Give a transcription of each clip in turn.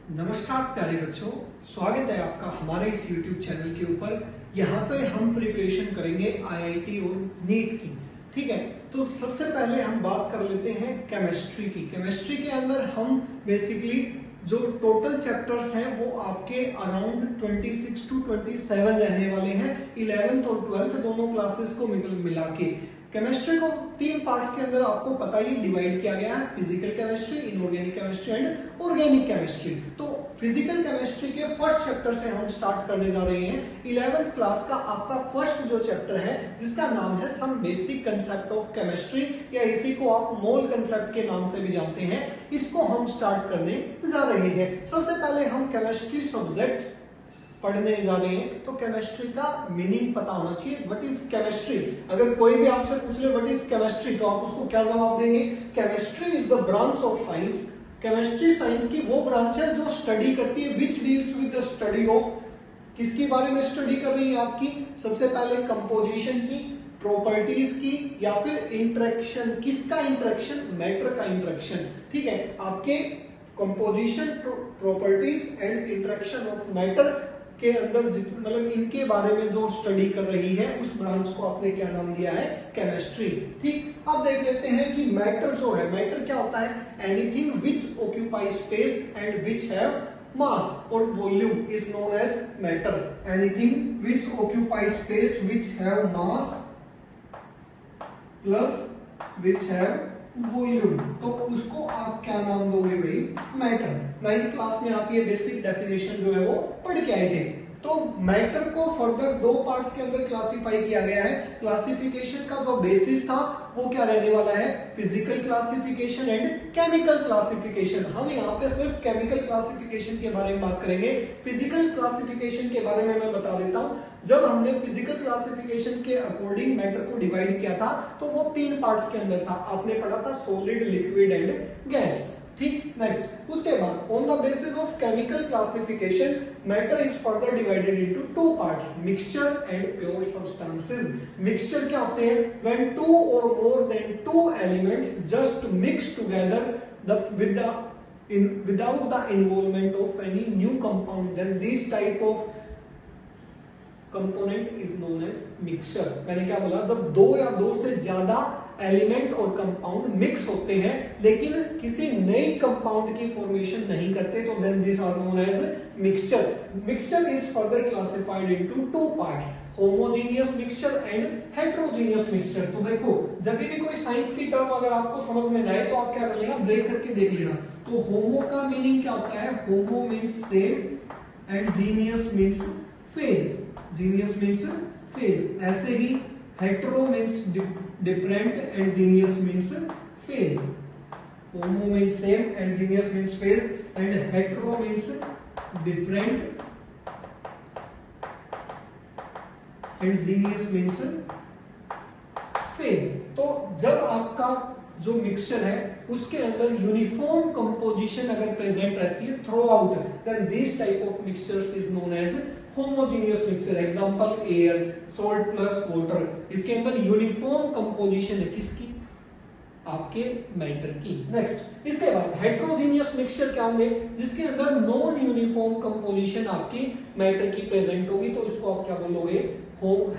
नमस्कार प्यारे बच्चों, स्वागत है आपका हमारे इस YouTube चैनल के ऊपर। यहाँ पे हम प्रिपरेशन करेंगे IIT और नीट की। ठीक है, तो सबसे पहले हम बात कर लेते हैं केमिस्ट्री की। केमिस्ट्री के अंदर हम बेसिकली जो टोटल चैप्टर्स हैं वो आपके अराउंड 26 to 27 रहने वाले हैं। 11th और 12th दोनों क्लासेस को मिला के केमिस्ट्री को 3 पार्ट्स के अंदर आपको पता ही डिवाइड किया गया है, physical chemistry, inorganic chemistry and organic chemistry. तो फिजिकल केमिस्ट्री के फर्स्ट चैप्टर से हम स्टार्ट करने जा रहे हैं। 11th क्लास का आपका फर्स्ट जो चैप्टर है जिसका नाम है some basic concept of chemistry, या इसी को आप मोल कंसेप्ट के नाम से भी जानते हैं, इसको हम स्टार्ट करने जा रहे हैं। सबसे पहले हम केमिस्ट्री सब्जेक्ट पढ़ने जा रहे हैं, तो केमिस्ट्री का मीनिंग पता होना चाहिए। What is chemistry? अगर कोई भी आपसे पूछ ले व्हाट इज केमिस्ट्री, तो आप उसको क्या जवाब देंगे? Chemistry is the branch of science. Chemistry science की वो ब्रांच है जो स्टडी करती है which deals with the study of, किसके बारे में स्टडी कर रही है आपकी? सबसे पहले कंपोजिशन की, प्रॉपर्टीज की, या फिर इंटरेक्शन। किसका इंटरेक्शन? मैटर का इंटरेक्शन। ठीक है, आपके composition, properties and interaction of matter के अंदर मतलब इनके बारे में जो स्टडी कर रही है उस ब्रांच को आपने क्या नाम दिया है? केमिस्ट्री। ठीक, अब देख लेते हैं कि मैटर जो है, मैटर क्या होता है? Anything which occupy space and which have mass और volume is known as matter. Anything which occupy space which have mass plus which have volume, तो उसको आप क्या नाम दोगे भाई? मैटर। 9th क्लास में आप ये बेसिक डेफिनेशन जो है वो पढ़ के आए थे। तो मैटर को फर्दर 2 पार्ट्स के अंदर क्लासिफाई किया गया है। क्लासिफिकेशन का जो बेसिस था वो क्या रहने वाला है? Physical classification and chemical classification. हम यहाँ पे सिर्फ केमिकल क्लासिफिकेशन के बारे में बात करेंगे। फिजिकल क्लासिफिकेशन के बारे में मैं बता देता हूँ। जब हमने फिजिकल क्लासिफिकेशन के अकॉर्डिंग मैटर को डिवाइड किया था तो वो 3 पार्ट्स के अंदर था। आपने पढ़ा था सॉलिड, लिक्विड एंड गैस। ठीक, नेक्स्ट उसके बाद on the basis of chemical classification matter is further divided into 2 parts, mixture and pure substances. Mixture क्या होते हैं? When 2 or more than 2 elements just mix together without the involvement of any new compound, then this type of component is known as mixture। मैंने क्या बोला? जब 2 या 2 से ज्यादा एलिमेंट और कंपाउंड मिक्स होते हैं लेकिन किसी नई कंपाउंड की फॉर्मेशन नहीं करते, तो then this are known as mixture. Mixture is further classified into 2 parts, homogeneous mixture and heterogeneous mixture. तो देखो, जब भी कोई साइंस की टर्म अगर आपको समझ में ना आए तो आप क्या कर लेना? ब्रेक करके देख लेना। तो होमो का मीनिंग क्या होता है? Homo means same and genius means phase. Genius means phase. ऐसे ही hetero means different and genius means phase. Homo means same and genius means phase, and hetero means different and genius means phase। तो जब आपका जो mixture है उसके अंदर uniform composition अगर प्रेजेंट रहती है throughout, then this type of mixtures is known as homogeneous mixture. Example air, salt plus water. इसके अंदर यूनिफॉर्म कंपोजिशन है किसकी? आपके मैटर की। नेक्स्ट इसके बाद हेटेरोजेनियस मिक्सचर क्या होंगे? जिसके अंदर नॉन यूनिफॉर्म कंपोजिशन आपकी मैटर की प्रेजेंट होगी, तो इसको आप क्या बोलोगे?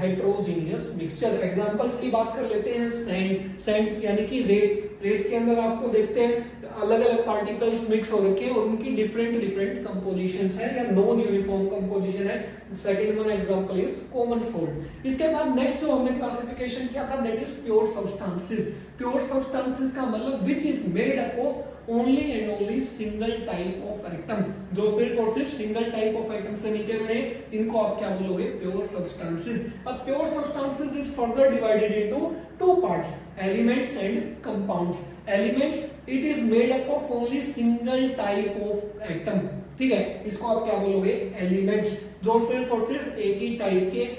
Heterogeneous mixture. एग्जांपल्स की बात कर लेते हैं। सैंड, सैंड यानी कि रेत। रेत के अंदर आपको देखते हैं अलग अलग पार्टिकल्स मिक्स हो रखे हैं और उनकी डिफरेंट डिफरेंट कंपोजिशंस है या नॉन यूनिफॉर्म कंपोजिशन है। Second one example is common salt. इसके बाद नेक्स्ट जो हमने क्लासिफिकेशन किया था that is pure substances. Pure substances का मतलब which is made up of only and only single type of atom, जो सिर्फ और सिर्फ सिंगल टाइप ऑफ एटम से मिलकर बने, इनको आप क्या बोलोगे? Pure substances. अब pure substances is further divided into 2 parts, elements and compounds. Elements it is made up of only single type of atom. ठीक है, इसको आप क्या बोलोगे? एलिमेंट्स, जो सिर्फ और सिर्फ एक ही टाइप के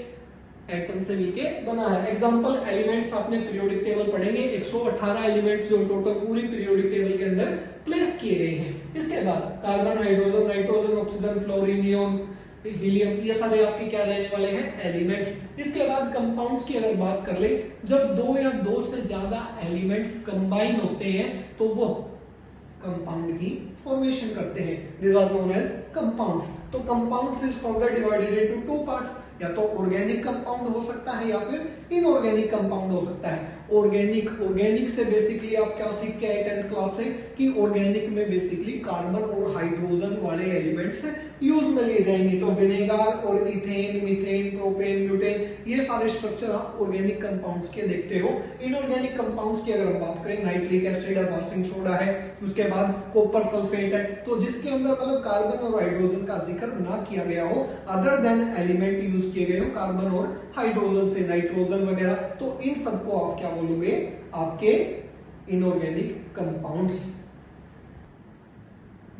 एटम से मिलके बना है। एग्जांपल एलिमेंट्स आपने पीरियोडिक टेबल पढ़ेंगे, 118 एलिमेंट्स जो टोटल पूरी पीरियोडिक टेबल के अंदर प्लेस किए गए हैं। इसके बाद carbon, hydrogen, nitrogen, oxygen, fluorine, neon, helium, ये सारे आपके क्या रहने वाले हैं? एलिमेंट्स। इसके बाद कंपाउंड्स की अगर बात कर ले, जब 2 या 2 से ज्यादा एलिमेंट्स कंबाइन होते हैं तो वो कंपाउंड की फॉर्मेशन करते हैं। These are known as compounds. तो compounds is further divided into two parts, या तो ऑर्गेनिक कंपाउंड हो सकता है या फिर इनऑर्गेनिक कंपाउंड हो सकता है। ऑर्गेनिक से बेसिकली आप क्या सीख के आए 10th क्लास से कि ऑर्गेनिक में बेसिकली कार्बन और हाइड्रोजन वाले एलिमेंट्स यूज में लिए जाएंगे। तो विनेगर और इथेन, मीथेन, प्रोपेन, ब्यूटेन, ये सारे स्ट्रक्चर आप ऑर्गेनिक कंपाउंड्स के देखते हो। इनऑर्गेनिक कंपाउंड्स की अगर हम बात करें, नाइट्रिक एसिड है, वाशिंग सोडा है, उसके बाद कॉपर सल्फेट है, तो जिसके अंदर मतलब कार्बन और हाइड्रोजन का जिक्र ना किया गया हो, अदर देन एलिमेंट यूज किए गए हो कार्बन और हाइड्रोजन से, नाइट्रोजन वगैरह, तो इन सबको आप क्या बोलोगे? आपके इनऑर्गेनिक कंपाउंड्स।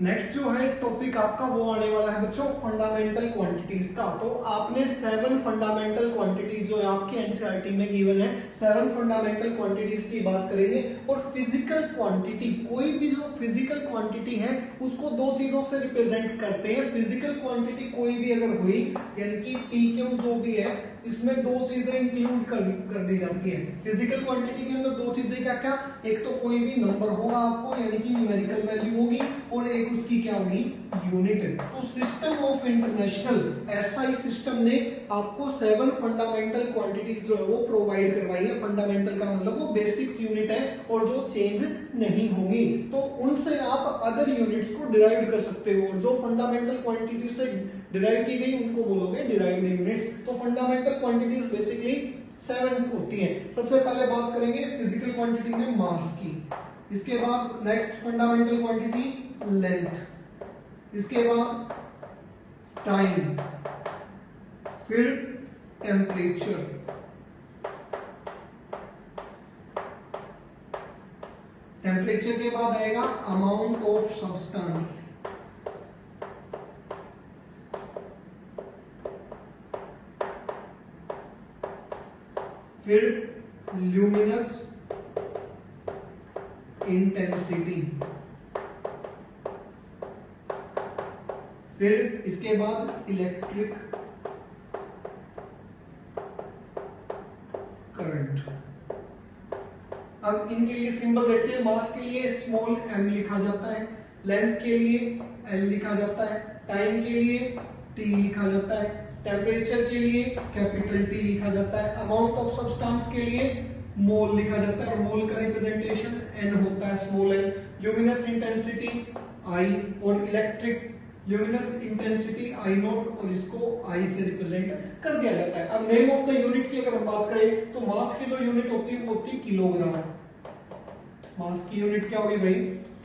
नेक्स्ट जो है टॉपिक आपका वो आने वाला है बच्चों फंडामेंटल क्वांटिटीज का। तो आपने 7 फंडामेंटल क्वांटिटीज जो आपके एनसीईआरटी में गिवन है, 7 फंडामेंटल क्वांटिटीज की बात करेंगे। और फिजिकल क्वांटिटी, कोई भी जो फिजिकल क्वांटिटी है उसको दो चीजों से रिप्रेजेंट करते हैं। फिजिकल क्वांटिटी कोई भी अगर हुई, यानी कि पी क्यू जो भी है, इसमें दो चीजें इंक्लूड कर दी जाती है। फिजिकल क्वांटिटी के अंदर दो चीजें क्या क्या? एक तो कोई भी नंबर होगा आपको, यानी कि न्यूमेरिकल वैल्यू होगी, और एक उसकी क्या होगी? यूनिट। तो system of international SI system ने आपको 7 फंडामेंटल क्वांटिटीज जो है वो प्रोवाइड करवाई है। फंडामेंटल का मतलब वो बेसिक्स यूनिट है और जो चेंज नहीं होंगी, तो उनसे आप अदर यूनिट्स को डिराइव कर सकते हो। और जो फंडामेंटल क्वांटिटी से डिराइव की गई उनको बोलोगे डिराइव्ड यूनिट्स। तो फंडामेंटल क्वांटिटीज बेसिकली 7 होती हैं। सबसे पहले बात करेंगे फिजिकल क्वांटिटी में मास की, इसके बाद नेक्स्ट फंडामेंटल क्वांटिटी लेंथ, इसके बाद टाइम, फिर टेम्परेचर, टेम्परेचर के बाद आएगा अमाउंट ऑफ सब्सटेंस, फिर ल्यूमिनस इंटेंसिटी, फिर इसके बाद इलेक्ट्रिक करंट। अब इनके लिए सिंबल देखते हैं। मास के लिए स्मॉल m लिखा जाता है, लेंथ के लिए l लिखा जाता है, टाइम के लिए t लिखा जाता है, टेम्परेचर के लिए कैपिटल T लिखा जाता है, अमाउंट ऑफ सब्सटेंस के लिए मोल लिखा जाता है, और मोल का रिप्रेजेंटेशन n होता है, small n, luminous intensity I, और electric luminous intensity I not, और इसको I से रिप्रेजेंट कर दिया जाता है। अब नेम ऑफ द यूनिट की अगर हम बात करें तो मास की जो यूनिट होती है वो होती है किलोग्राम। मास की यूनिट क्या होगी भाई?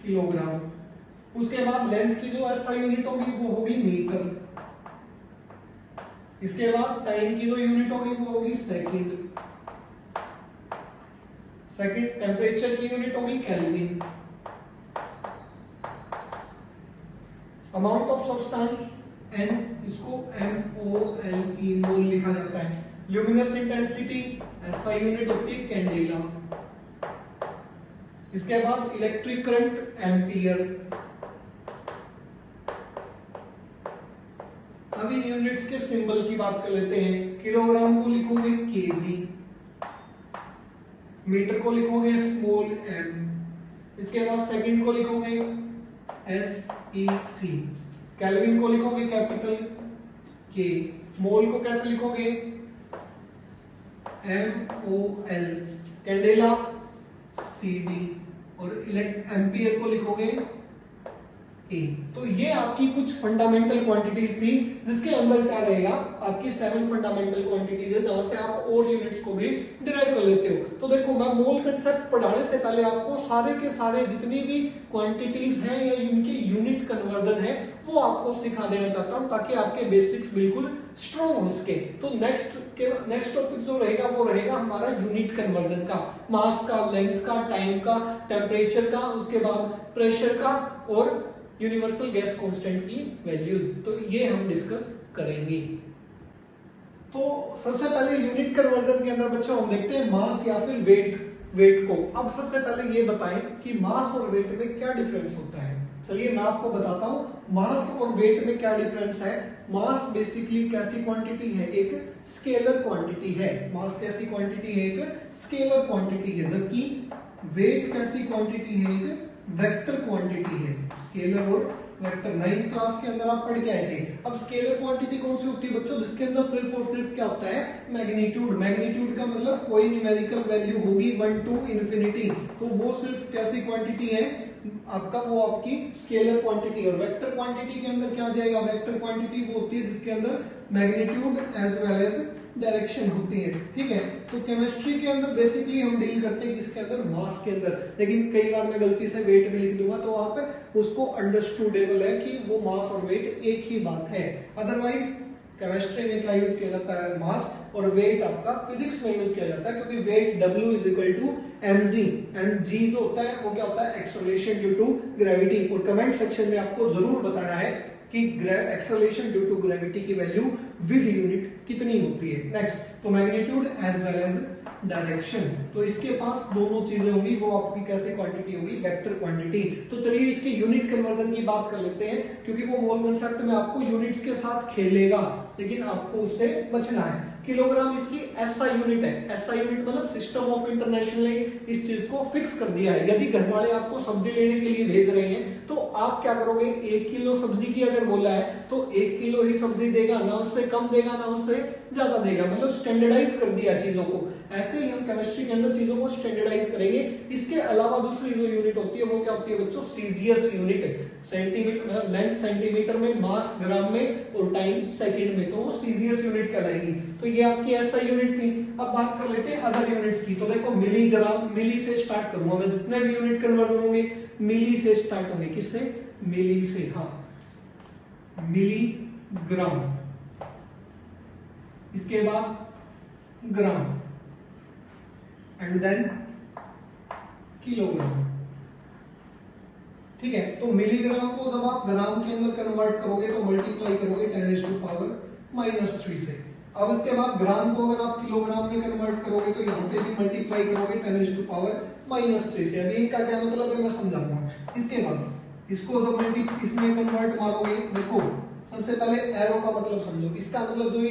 किलोग्राम। उसके बाद लेंथ की जो एसआई यूनिट होगी वो होगी मीटर। इसके बाद टाइम की जो यूनिट होगी वो होगी सेकंड। टेम्परेचर की यूनिट होगी kelvin. Amount of substance N, इसको MOLE मोल लिखा जाता है। ल्यूमिनस इंटेंसिटी SI यूनिट होती है कैंडेला। इसके बाद इलेक्ट्रिक करंट एम्पियर। अब इन यूनिट्स के सिंबल की बात कर लेते हैं। किलोग्राम को लिखोगे केजी, मीटर को लिखोगे स्मॉल m, इसके बाद सेकंड को लिखोगे SEC, केल्विन को लिखोगे कैपिटल K, मोल को कैसे लिखोगे? MOL, कैंडेला CD, और एम्पियर को लिखोगे A। तो ये आपकी कुछ फंडामेंटल क्वांटिटीज थी, जिसके अंदर क्या रहेगा? आपकी 7 फंडामेंटल क्वांटिटीज है, जहां से आप और यूनिट्स को भी डिराइव कर लेते हो। तो देखो, मैं मोल कंसेप्ट पढ़ाने से पहले आपको सारे के सारे जितनी भी क्वांटिटीज हैं या इनके यूनिट कन्वर्जन है वो आपको सिखा देना चाहता हूं, ताकि आपके बेसिक्स बिल्कुल स्ट्रॉन्ग हो सके। तो नेक्स्ट टॉपिक जो रहेगा वो रहेगा हमारा यूनिट कन्वर्जन का, मास का, लेंथ का, टाइम का, टेम्परेचर का, उसके बाद प्रेशर का, और यूनिवर्सल गैस कांस्टेंट की वैल्यूज। तो ये हम डिस्कस करेंगे। तो सबसे पहले यूनिट कन्वर्जन के अंदर बच्चों हम देखते हैं मास या फिर वेट को। अब सबसे पहले ये बताएं कि मास और वेट में क्या डिफरेंस होता है। चलिए मैं आपको बताता हूं मास और वेट में क्या डिफरेंस है। मास बेसिकली कैसी क्वांटिटी है? एक स्केलर क्वांटिटी है। मास कैसी क्वांटिटी है? एक स्केलर क्वांटिटी है। जबकि वेट कैसी क्वांटिटी है? एक वेक्टर क्वांटिटी है, स्केलर और वेक्टर। 9th क्लास के अंदर आप पढ़ के आए थे। अब स्केलर क्वांटिटी कौन सी होती है बच्चों, जिसके अंदर सिर्फ और सिर्फ क्या होता है, मैग्नीट्यूड। मैग्नीट्यूड का मतलब कोई न्यूमेरिकल वैल्यू होगी 1 to infinity, तो वो सिर्फ कैसी क्वांटिटी है आपका, वो आपकी स्केलर क्वांटिटी। और वेक्टर क्वांटिटी के अंदर क्या जाएगा, वेक्टर क्वांटिटी वो होती है जिसके अंदर magnitude as well as direction होती है, ठीक है। तो केमिस्ट्री के अंदर बेसिकली हम डील करते हैं किसके अंदर, मास के अंदर। लेकिन कई बार मैं गलती से वेट भी लिख दूंगा, तो वहां पे उसको अंडरस्टूडेबल है कि वो मास और वेट एक ही बात है। अदरवाइज केमिस्ट्री में क्या यूज किया जाता है, मास, और वेट आपका फिजिक्स में यूज किया जाता है, क्योंकि weight W is equal to mg, and g जो होता है वो क्या होता है, एक्सेलरेशन ड्यू टू ग्रेविटी। और कमेंट सेक्शन में आपको जरूर बताना है कि एक्सेलरेशन ड्यू टू ग्रेविटी की वैल्यू विद यूनिट कितनी होती है। नेक्स्ट, तो magnitude as well as direction, तो इसके पास दोनों चीजें होंगी, वो आपकी कैसे क्वांटिटी होगी, वेक्टर क्वांटिटी। तो चलिए इसके यूनिट कन्वर्जन की बात कर लेते हैं, क्योंकि वो मोल कांसेप्ट में आपको यूनिट्स के साथ खेलेगा, लेकिन आपको उससे बचना है। किलोग्राम इसकी एसआई यूनिट है। एसआई यूनिट मतलब सिस्टम ऑफ इंटरनेशनल ने इस चीज को फिक्स कर दिया है। यदि घर वाले आपको सब्जी लेने के लिए भेज रहे हैं, तो आप क्या करोगे, 1 किलो सब्जी की अगर बोला है तो 1 किलो ही सब्जी देगा, ना उससे कम देगा ना उससे ज्यादा देगा, मतलब स्टैंडर्डाइज कर दिया चीजों को। ऐसे ही हम केमिस्ट्री के अंदर चीजों को स्टैंडर्डाइज करेंगे। इसके अलावा दूसरी जो यूनिट होती है वो क्या होती है बच्चों, CGS unit. Centimetre, length centimetre में, मास ग्राम में और टाइम सेकंड में, तो वो सीजीएस यूनिट कहलाएगी। तो ये आपकी एसआई यूनिट थी। अब बात कर लेते हैं अदर यूनिट्स की। तो देखो मिलीग्राम, मिली से स्टार्ट करूंगा मैं, जितने भी यूनिट कन्वर्जन होंगे मिली से स्टार्ट होंगे। किससे, मिली से, हाँ, मिलीग्राम, इसके बाद ग्राम, एंड देन किलोग्राम, ठीक है। तो मिलीग्राम को जब आप ग्राम के अंदर कन्वर्ट करोगे तो मल्टीप्लाई करोगे 10⁻³ से। अब इसके बाद ग्राम को अगर आप किलोग्राम में कन्वर्ट करोगे तो यहाँ पे भी मल्टीप्लाई करोगे 10⁻³ से। अभी इनका क्या मतलब है मैं समझाऊंगा। इसके बाद इसको जब इसमें कन्वर्ट मारोगे, देखो सबसे पहले एरो का मतलब समझो। इसका मतलब जो ये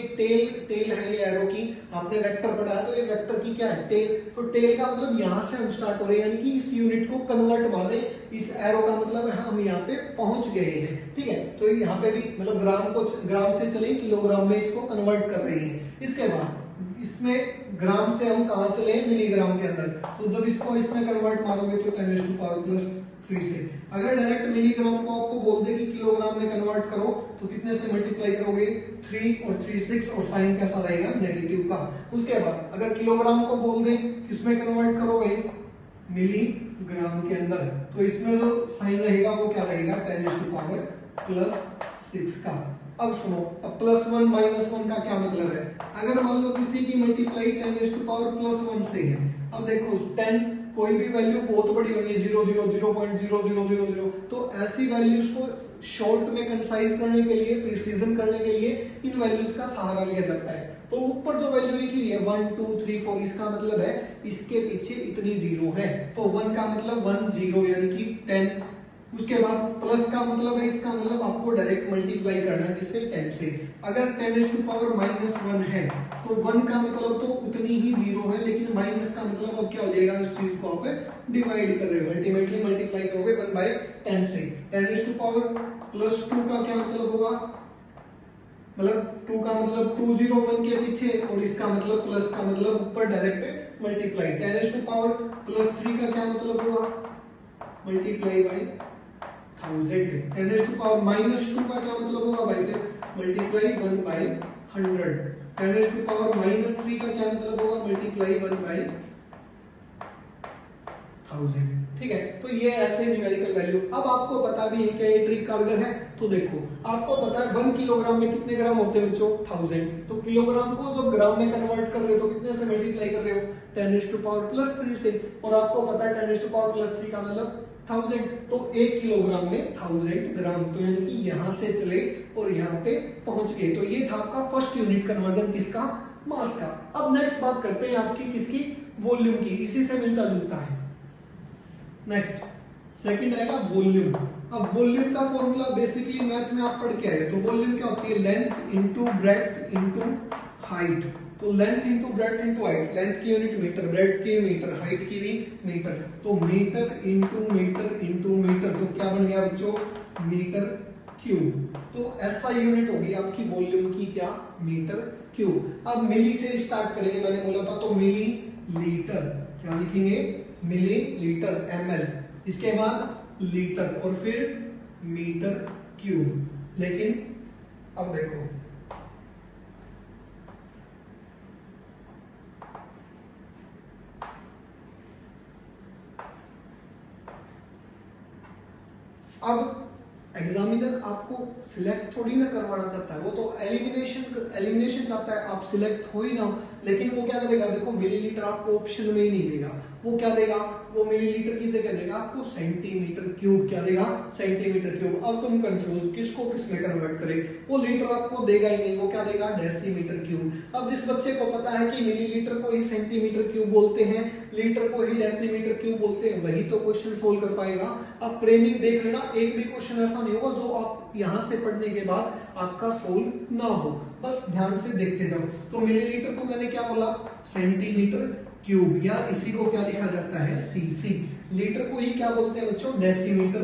टेल है, ये एरो की, आपने वेक्टर पढ़ा है, तो ये वेक्टर की क्या है, टेल। तो टेल का मतलब यहां से हम स्टार्ट हो रहे हैं, यानी कि इस यूनिट को कन्वर्ट मार रहे हैं। इस एरो का मतलब है हम यहाँ पे पहुंच गए हैं, ठीक है। तो यहाँ पे भी मतलब ग्राम से चले किलोग्राम में इसको कन्वर्ट कर रहे हैं। इसके बाद इसमें ग्राम से हम कहा चले, मिलीग्राम के अंदर। तो जब इसको इसमें कन्वर्ट मारोगे तो 10⁻³ से। अगर डायरेक्ट मिलीग्राम को आपको बोल दे कि किलोग्राम में कन्वर्ट करो, तो कितने से मल्टीप्लाई करोगे, 3 और 3 6, और साइन कैसा रहेगा, नेगेटिव का। उसके बाद अगर किलोग्राम को बोल दे किसमें कन्वर्ट करोगे, मिलीग्राम के अंदर, तो इसमें जो साइन रहेगा वो क्या रहेगा, 10⁻⁻6 का। अब सुनो, अब +1 -1 का क्या मतलब है। अगर मान लो किसी की मल्टीप्लाई 10⁻+1 से है, अब देखो 10 कोई भी वैल्यू बहुत बड़ी होगी, 0 0 0.0000, तो ऐसी वैल्यूज को शॉर्ट में कंसाइज करने के लिए, प्रिसीजन करने के लिए इन वैल्यूज का सहारा लिया जाता है। तो ऊपर जो वैल्यू लिखी है 1 2 3 4, इसका मतलब है इसके पीछे इतनी जीरो है। तो 1 का मतलब 1 0 यानी कि 10। उसके बाद प्लस का मतलब है, इसका मतलब आपको डायरेक्ट मल्टीप्लाई करना है किससे, 10 से। अगर 10⁻⁻1 है तो 1 का मतलब तो उतनी ही जीरो है, लेकिन माइनस का मतलब अब क्या हो जाएगा, इस चीज को आप डिवाइड कर रहे हो, अल्टीमेटली मल्टीप्लाई करोगे 1/10 से। 10⁻+2 का क्या मतलब होगा, मतलब 2 का मतलब 201 के पीछे, और इसका मतलब प्लस का मतलब ऊपर डायरेक्ट मल्टीप्लाई। 10⁻+3 का क्या मतलब होगा, मल्टीप्लाई बाय 1000। 10⁻−2 का क्या मतलब होगा भाई, फिर मल्टीप्लाई 1/100। 10⁻−3 का क्या मतलब होगा, मल्टीप्लाई 1/1000। ठीक है, तो ये ऐसे न्यूमेरिकल वैल्यू। अब आपको पता भी है क्या ये ट्रिक कारगर है। तो देखो आपको पता है 1 किलोग्राम में कितने ग्राम होते हैं बच्चों, 1000। तो किलोग्राम को जब ग्राम में कन्वर्ट कर रहे हो तो कितने से मल्टीप्लाई कर रहे हो, 10⁻+3 से। और आपको पता है 10⁻+3 का मतलब 1000, तो 1 किलोग्राम में 1000 ग्राम। तो यानी कि यहां से चले और यहाँ पे पहुंच गए। तो ये था आपका फर्स्ट यूनिट कन्वर्जन, किसका, मास का। अब नेक्स्ट बात करते हैं आपकी किसकी, वॉल्यूम की। इसी से मिलता जुलता है। नेक्स्ट सेकंड आएगा वॉल्यूम। अब वॉल्यूम का फॉर्मूला बेसिकली मैथ में आप पढ़ के आए। तो वॉल्यूम क्या होती है, length into breadth into height. तो length into breadth into height, length की यूनिट मीटर, ब्रेड्थ की मीटर, हाइट की भी मीटर, तो मीटर इंटू मीटर, तो क्या बन गया बच्चों, मीटर क्यूब। तो ऐसा यूनिट होगी आपकी वॉल्यूम की क्या, मीटर क्यूब। अब मिली से स्टार्ट करेंगे, मैंने बोला था, तो मिली लीटर, क्या लिखेंगे, मिली लीटर ml, इसके बाद लीटर और फिर मीटर क्यूब। लेकिन अब देखो अब एग्जामिनर आपको सिलेक्ट थोड़ी ना करवाना चाहता है, वो तो एलिमिनेशन चाहता है, आप सिलेक्ट हो ही ना हो। लेकिन वो क्या करेगा, देखो मिलीलीटर आपको ऑप्शन में ही नहीं देगा, वो क्या देगा, वो मिलीलीटर की जगह देगा आपको सेंटीमीटर क्यूब, क्या देगा, सेंटीमीटर क्यूब। अब तुम कंफ्यूज किसको किसमें कन्वर्ट करे, वो लीटर आपको देगा ही नहीं, वो क्या देगा, डेसीमीटर क्यूब। अब जिस बच्चे को पता है कि मिलीलीटर को ही सेंटीमीटर क्यूब बोलते हैं, लीटर को ही डेसीमीटर क्यूब बोलते हैं, वही तो क्वेश्चन सोल्व कर पाएगा। अब फ्रेमिंग देख लेना, एक भी क्वेश्चन ऐसा नहीं होगा जो आप यहां से पढ़ने के बाद आपका सोल्व ना हो, बस ध्यान से देखते जाओ। तो मिलीलीटर को मैंने क्या बोला, सेंटीमीटर क्यूब, या इसी को क्या लिखा जाता है, सीसी। लीटर को ही क्या बोलते हैं बच्चों, डेसीमीटर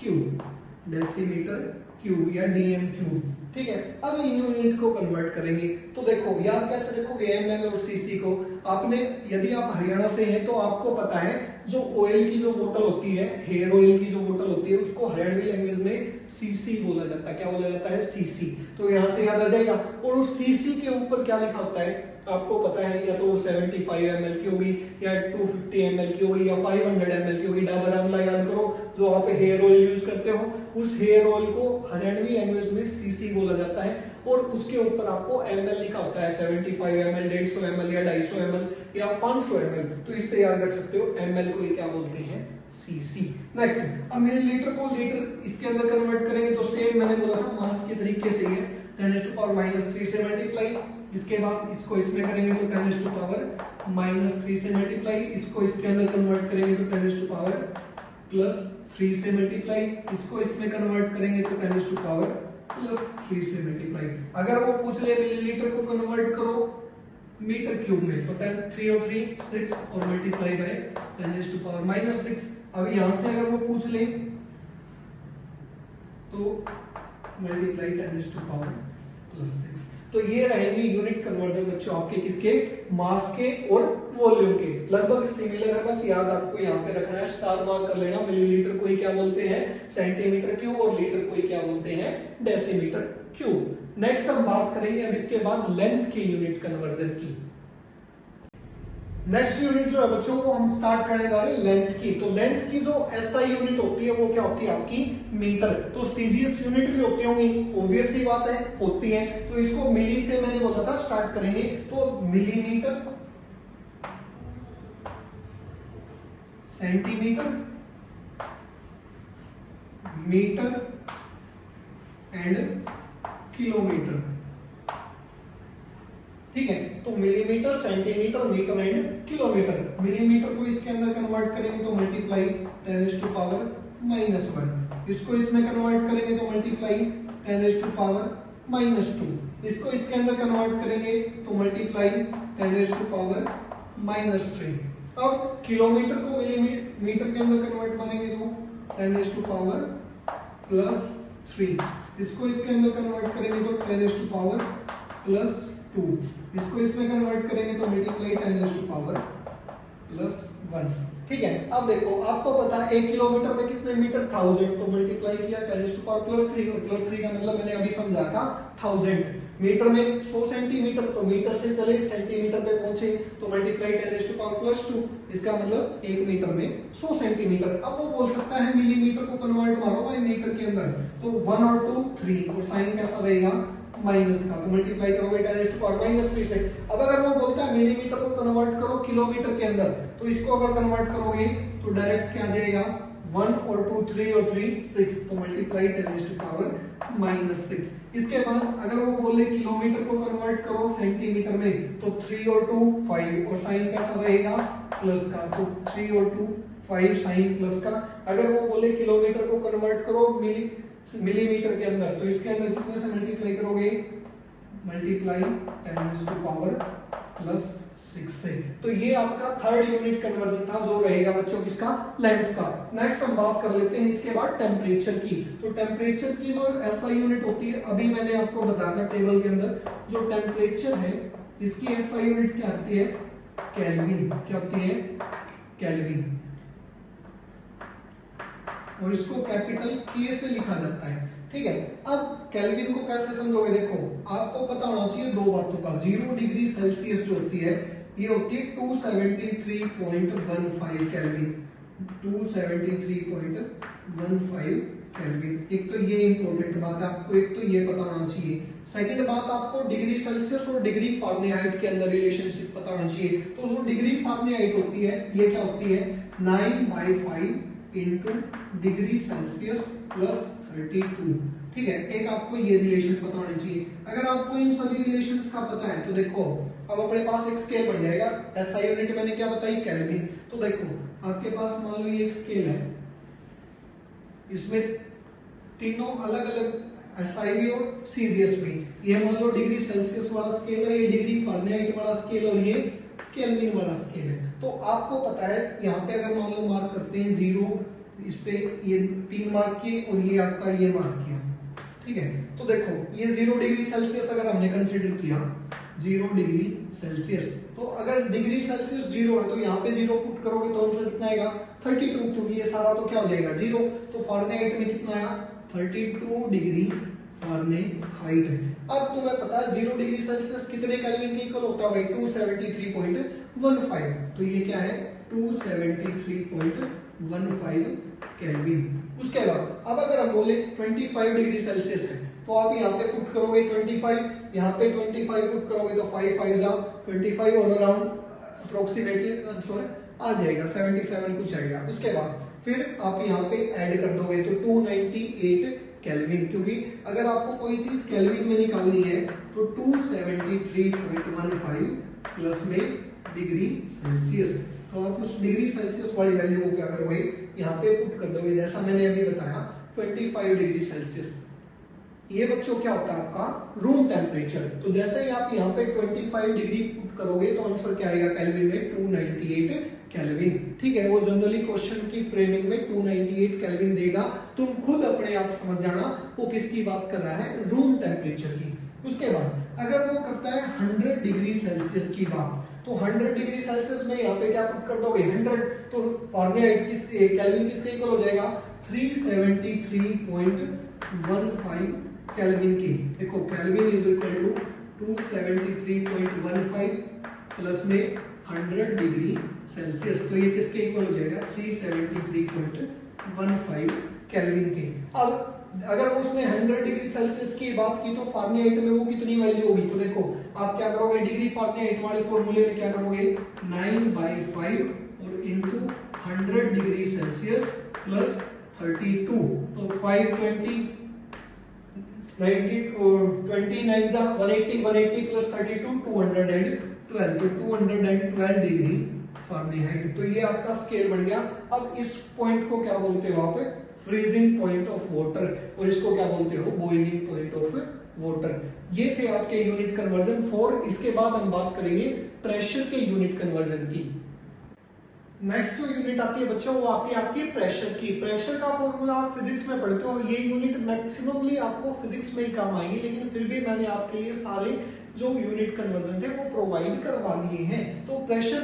क्यूब, डेसीमीटर क्यूब या डीएम क्यूब, ठीक है। अब इन यूनिट को कन्वर्ट करेंगे, तो देखो याद कैसे रखोगे एमएल और सीसी को। आपने, यदि आप हरियाणा से हैं तो आपको पता है जो ऑयल की जो बोतल होती है, हेयर ऑयल की जो बोतल होती है, उसको हरियाणवी लैंग्वेज में सीसी बोला जाता है, क्या बोला जाता है, सीसी। तो यहां से याद आ जाएगा। और उस सीसी के ऊपर क्या लिखा होता है आपको पता है, या तो 75 ml की होगी, या 250 ml की होगी, या 500 ml की होगी। डाबर आंवला याद करो, जो आप हेयर ऑयल यूज करते हो, उस हेयर ऑयल को हरियाणवी लैंग्वेज में सीसी बोला जाता है। और उसके ऊपर आपको ml लिखा होता है, 75 ml, 150 ml या 250 ml या 500 ml। तो इससे याद रख सकते हो ml को क्या बोलते हैं, सीसी। नेक्स्ट, अब मिलीलीटर को लीटर इसके अंदर कन्वर्ट करेंगे, तो सेम मैंने बोला था मास के तरीके से है, 10⁻³ से मल्टीप्लाई, इसके बाद इसको इसमें करेंगे तो 10⁻³ से मल्टीप्लाई, इसको इसके अंदर कन्वर्ट करेंगे तो 10⁻+3 से मल्टीप्लाई, इसको इसमें कन्वर्ट करेंगे तो 10⁻+3 से मल्टीप्लाई। अगर वो पूछ ले मिलीलीटर को कन्वर्ट करो मीटर क्यूब में, तो 3 और 3 6 और मल्टीप्लाई बाय 10⁻⁻6। अब यहां से अगर वो पूछ ले तो मल्टीप्लाई 10⁻+6। तो ये रहेंगे यूनिट कन्वर्जन बच्चों आपके, किसके, मास के और वॉल्यूम के। लगभग सिमिलर है, बस याद आपको यहाँ पे रखना है, स्टार मार्क कर लेना। मिलीलीटर को ही क्या बोलते हैं, सेंटीमीटर क्यूब, और लीटर को ही क्या बोलते हैं, डेसीमीटर क्यूब। नेक्स्ट हम बात करेंगे अब इसके बाद लेंथ की यूनिट कन्वर्जन की। नेक्स्ट यूनिट जो है बच्चों वो हम स्टार्ट करने जा रहे हैं लेंथ की। तो लेंथ की जो एसआई यूनिट होती है वो क्या होती है आपकी, मीटर। तो सीजीएस यूनिट भी होती होंगी, ऑब्वियस सी बात है, होती है। तो इसको मिली से मैंने बोला था स्टार्ट करेंगे, तो millimetre, centimetre, metre and kilometre, ठीक है। तो millimetre, centimetre, metre and kilometre. Millimetre को इसके अंदर कन्वर्ट करेंगे तो मल्टीप्लाई 10⁻⁻1, इसको इसमें कन्वर्ट करेंगे तो मल्टीप्लाई 10⁻⁻2, इसको इसके अंदर कन्वर्ट करेंगे तो मल्टीप्लाई 10⁻⁻3। अब किलोमीटर को मिलीमीटर के अंदर कन्वर्ट करेंगे तो 10⁻+3, इसको इसके अंदर कन्वर्ट करेंगे तो 10⁻+2, इसको इसमें कन्वर्ट करेंगे तो मल्टीप्लाई 10⁻+1, ठीक है। अब देखो आपको पता है 1 किलोमीटर में कितने मीटर, 1000, तो मल्टीप्लाई किया 10⁻+3, और +3 का मतलब मैंने अभी समझा था 1000। मीटर में 100 सेंटीमीटर, तो मीटर से चले सेंटीमीटर पे पहुंचे तो मल्टीप्लाई 10⁻+2, इसका मतलब 1 मीटर में 100 सेंटीमीटर। अब वो बोल सकता है मिलीमीटर को कन्वर्ट मारो भाई मीटर के अंदर, तो 1 और 2 3, और साइन कैसा रहेगा, माइनस का, तो मल्टीप्लाई करोगे 10⁻⁻3 से। अब अगर वो बोलता है मिलीमीटर को कन्वर्ट करो किलोमीटर के अंदर, तो इसको अगर कन्वर्ट करोगे तो डायरेक्ट क्या आ जाएगा, 1 और 2 3 और 3 6, तो मल्टीप्लाई 10⁻⁻6। इसके बाद अगर वो बोले किलोमीटर को कन्वर्ट करो सेंटीमीटर में, तो 3 और 2 5, और साइन कैसा रहेगा, प्लस का, तो 3 और 2 5 साइन प्लस का। अगर वो बोले किलोमीटर को कन्वर्ट करो मिलीमीटर के अंदर, तो इसके अंदर कितने से मल्टीप्लाई करोगे, मल्टीप्लाई 10⁻⁻ प्लस 6 से। तो ये आपका थर्ड यूनिट कन्वर्जन था जो रहेगा बच्चों किसका, लेंथ का। नेक्स्ट हम बात कर लेते हैं इसके बाद टेम्परेचर की। तो टेम्परेचर की जो एसआई यूनिट होती है, अभी मैंने आपको बताया था टेबल के अंदर, जो टेम्परेचर है इसकी एसआई यूनिट क्या आती है, केल्विन। क्या होती है, केल्विन। और इसको कैपिटल के से लिखा जाता है, ठीक है। अब केल्विन को कैसे समझोगे, देखो आपको पता होना चाहिए दो बातों का। 0 डिग्री सेल्सियस जो होती है ये होती है 273.15 केल्विन। 273.15 केल्विन। एक तो ये इंपॉर्टेंट बात है आपको, एक तो ये पता होना चाहिए। सेकंड बात, आपको डिग्री सेल्सियस और डिग्री फारेनहाइट के अंदर रिलेशनशिप पता होना चाहिए। तो जो डिग्री फारेनहाइट होती है ये क्या होती है, 9/5 इंटू डिग्री सेल्सियस प्लस 32, ठीक है। एक आपको ये रिलेशन पता होना चाहिए। अगर आपको इन सभी रिलेशंस का पता है तो देखो अब अपने पास एक स्केल बन जाएगा। एसआई यूनिट मैंने क्या बताई, केल्विन। तो देखो आपके पास मान लो ये एक स्केल है, इसमें तीनों अलग अलग एसआई भी और सीजीएस भी। ये मान लो डिग्री सेल्सियस वाला स्केल है, ये डिग्री फारेनहाइट वाला स्केल और ये केल्विन वाला स्केल है। तो आपको पता है यहाँ पे अगर मान लो मार्क करते हैं 0, इस पे ये 3 मार्क किए और ये आपका ये मार्क किया, ठीक है। तो देखो ये 0 डिग्री सेल्सियस अगर हमने कंसीडर किया, 0 डिग्री सेल्सियस, तो अगर डिग्री सेल्सियस 0 है तो यहाँ पे 0 पुट करोगे तो आंसर कितना आएगा, 32, क्योंकि ये सारा तो क्या हो जाएगा 0। तो फारेनहाइट में कितना आया, 32 डिग्री फारेनहाइट है। अब तुम्हें पता है 0 डिग्री सेल्सियस कितने केल्विन के इक्वल होता है भाई, 273.15। तो ये क्या है, 273.15 केल्विन। उसके बाद अब अगर हम बोले 25 डिग्री सेल्सियस है तो आप यहाँ पे पुट करोगे 25, यहाँ पे 25 पुट करोगे तो 5 5 जा 25 और अराउंड अप्रोक्सीमेटली सॉरी आ जाएगा 77 कुछ आएगा। उसके बाद फिर आप यहाँ पे ऐड कर दोगे तो 298 केल्विन, क्योंकि अगर आपको कोई चीज केल्विन में निकालनी है तो 273.15 प्लस में डिग्री सेल्सियस। तो आप उस डिग्री सेल्सियस वाली वैल्यू को क्या करोगे, यहाँ पे पुट कर दोगे, जैसा मैंने अभी बताया 25 डिग्री सेल्सियस। ये बच्चों क्या होता है आपका रूम टेम्परेचर। तो जैसे ही आप यहाँ पे 25 डिग्री पुट करोगे तो आंसर क्या आएगा केल्विन में, 298 केल्विन, ठीक है। वो जनरली क्वेश्चन की फ्रेमिंग में 298 केल्विन देगा, तुम खुद अपने आप समझ जाना वो किसकी बात कर रहा है, रूम टेम्परेचर की। उसके बाद अगर वो करता है 100 डिग्री सेल्सियस की बात, तो 100 डिग्री सेल्सियस में यहाँ पे क्या पुट कर दोगे 100, तो फारेनहाइट केल्विन किसके इक्वल हो जाएगा, 373.15 केल्विन की। देखो kelvin is equal to 273.15 plus में 100 डिग्री सेल्सियस, तो ये किसके इक्वल हो जाएगा, 373.15 केल्विन के। अब अगर वो उसने 100 डिग्री सेल्सियस की बात की तो फारेनहाइट में वो कितनी वैल्यू होगी, तो देखो आप क्या करोगे, डिग्री फारेनहाइट वाले फॉर्मूले में क्या करोगे, 9/5 और इंटू 100 डिग्री सेल्सियस प्लस 32, तो 520 90 और 29 जा 180 प्लस 32 212, तो 212 डिग्री फारेनहाइट। तो ये आपका स्केल बन गया। अब इस पॉइंट को क्या बोलते हो आप, फ्रीजिंग पॉइंट ऑफ वाटर, और इसको क्या बोलते हो, बॉइलिंग पॉइंट ऑफ वाटर। ये थे आपके यूनिट कन्वर्जन 4। इसके बाद हम बात करेंगे प्रेशर के यूनिट कन्वर्जन की। नेक्स्ट जो यूनिट आती है बच्चों वो आती है आपकी प्रेशर की। प्रेशर का फॉर्मूला आप फिजिक्स में पढ़ते हो, ये यूनिट मैक्सिममली आपको फिजिक्स में ही काम आएंगे, लेकिन फिर भी मैंने आपके लिए सारे जो यूनिट कन्वर्जन थे वो प्रोवाइड करवा दिए हैं। तो प्रेशर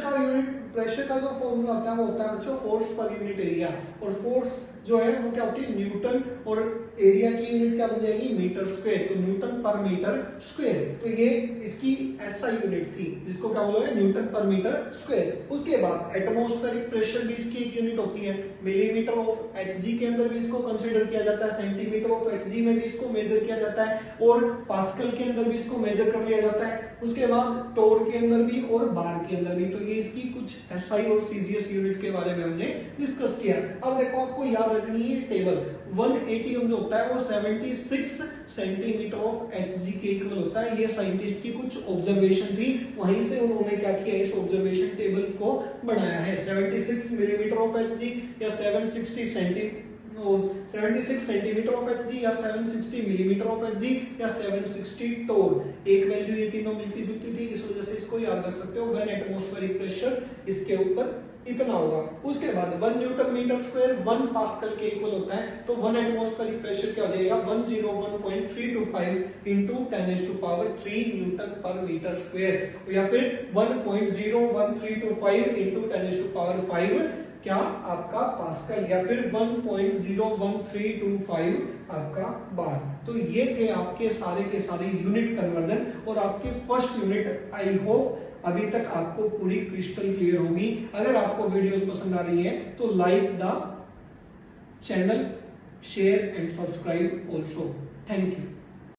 का जो फॉर्मूला होता है वो होता है बच्चों फोर्स पर यूनिट एरिया, और फोर्स जो है वो क्या होती है न्यूटन, और एरिया की यूनिट क्या बन जाएगी, मीटर स्क्वायर, तो न्यूटन पर मीटर स्क्वायर। तो ये इसकी एसआई यूनिट थी जिसको क्या बोलोगे, न्यूटन पर मीटर स्क्वायर। उसके बाद एटमॉस्फेरिक प्रेशर भी इसकी एक यूनिट होती है, मिलीमीटर ऑफ एचजी के अंदर भी इसको कंसीडर किया जाता है, सेंटीमीटर ऑफ एचजी में भी इसको मेजर किया जाता है, और पास्कल के अंदर भी इसको मेजर कर लिया जाता है। उसके बाद टोर के अंदर भी और बार के अंदर भी। तो ये इसकी कुछ एसआई और सीजीएस यूनिट के बारे में हमने डिस्कस किया। अब देखो आपको याद रखनी है टेबल, 1 ATM जो होता है वो 76 सेंटीमीटर ऑफ एचजी के इक्वल होता है। ये साइंटिस्ट की कुछ ऑब्जर्वेशन थी, वहीं से उन्होंने क्या किया, इस ऑब्जर्वेशन टेबल को बनाया है। 76 मिलीमीटर ऑफ एचजी या 760 76 सेंटीमीटर ऑफ Hg या 760 मिलीमीटर ऑफ Hg या 760 टोर। एक वैल्यू ये तीनों मिलती जुलती थी, इस वजह से इसको याद रख सकते हो। 1 एटमॉस्फेरिक प्रेशर इसके ऊपर इतना होगा। उसके बाद 1 न्यूटन मीटर स्क्वायर 1 पास्कल के इक्वल होता है, तो 1 एटमॉस्फेरिक प्रेशर क्या हो जाएगा 101.325 इंटू 10⁻³ न्यूटन पर मीटर स्क्वायर, या फिर 1.01325 इंटू 10⁵ क्या आपका पास्कल, या फिर 1.01325 आपका बार। तो ये थे आपके सारे के सारे यूनिट कन्वर्जन और आपके फर्स्ट यूनिट। आई होप अभी तक आपको पूरी क्रिस्टल क्लियर होगी। अगर आपको वीडियोस पसंद आ रही है तो like the channel, share and subscribe also. Thank you.